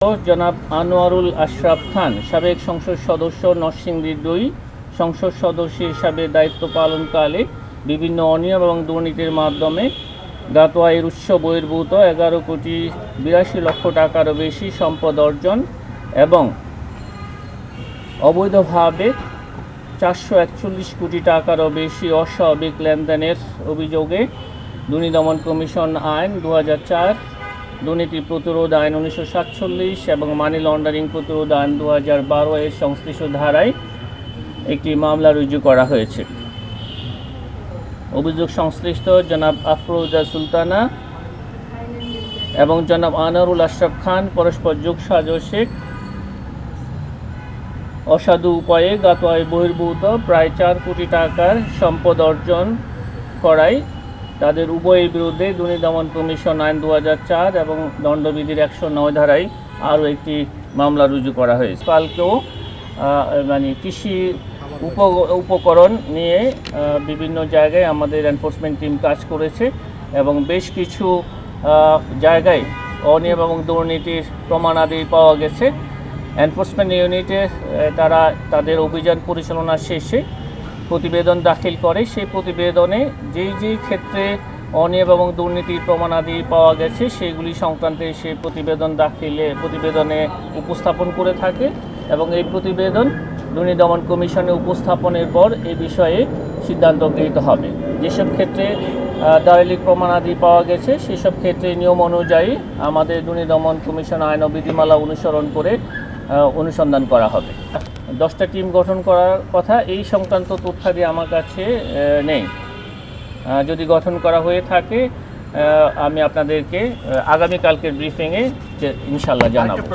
জনাব আনোয়ারুল আশরাফ খান, সাবেক সংসদ সদস্য, নরসিংদী ২ সংসদ সদস্য হিসাবে দায়িত্ব পালনকালে বিভিন্ন অনিয়ম এবং দুর্নীতির মাধ্যমে জ্ঞাত আয়ের উৎস বহির্ভূত ১১,৮২,০০,০০,০০০ টাকারও বেশি সম্পদ অর্জন এবং অবৈধভাবে ৪৪১ কোটি টাকারও বেশি অস্বাভাবিক লেনদেনের অভিযোগে দুর্নীতি দমন কমিশন আইন ২০০৪, দুর্নীতি প্রতিরোধ আইন ১৯৪৭ এবং মানি লন্ডারিং প্রতিরোধ আইন ২০১২ এর সংশ্লিষ্ট ধারায় একটি মামলা রুজু করা হয়েছে। অভিযোগ সংশ্লিষ্ট জনাব আফরোজা সুলতানা এবং জনাব আনোয়ারুল আশরাফ খান পরস্পর যোগসাজশে অসাধু উপায়ে জ্ঞাত আয় বহির্ভূত প্রায় ৪ কোটি টাকার সম্পদ অর্জন করায় তাদের উভয়ের বিরুদ্ধে দুর্নীতি দমন কমিশন আইন ২০০৪ এবং দণ্ডবিধির ১০৯ ধারায় আরও একটি মামলা রুজু করা হয়েছে। কালকেও কৃষি উপকরণ নিয়ে বিভিন্ন জায়গায় আমাদের এনফোর্সমেন্ট টিম কাজ করেছে এবং বেশ কিছু জায়গায় অনিয়ম এবং দুর্নীতির প্রমাণাদি পাওয়া গেছে। এনফোর্সমেন্ট ইউনিটে তারা তাদের অভিযান পরিচালনা শেষে প্রতিবেদন দাখিল করে। সেই প্রতিবেদনে যেই ক্ষেত্রে অনিয়ম এবং দুর্নীতির প্রমাণাদি পাওয়া গেছে সেগুলি সংক্রান্তে সেই প্রতিবেদনে উপস্থাপন করে থাকে এবং এই প্রতিবেদন দুর্নীতি দমন কমিশনে উপস্থাপনের পর এই বিষয়ে সিদ্ধান্ত গৃহীত হবে। যেসব ক্ষেত্রে দালিলিক প্রমাণাদি পাওয়া গেছে সেসব ক্ষেত্রে নিয়ম অনুযায়ী আমাদের দুর্নীতি দমন কমিশন আইন ও বিধিমালা অনুসরণ করে অনুসন্ধান করা হবে। 10টা টিম গঠন করার কথা, এই সংক্রান্ত তথ্যাদি আমার কাছে নেই। যদি গঠন করা হয়ে থাকে আমি আপনাদেরকে আগামীকালকের ব্রিফিংয়ে ইনশাল্লাহ জানাবো।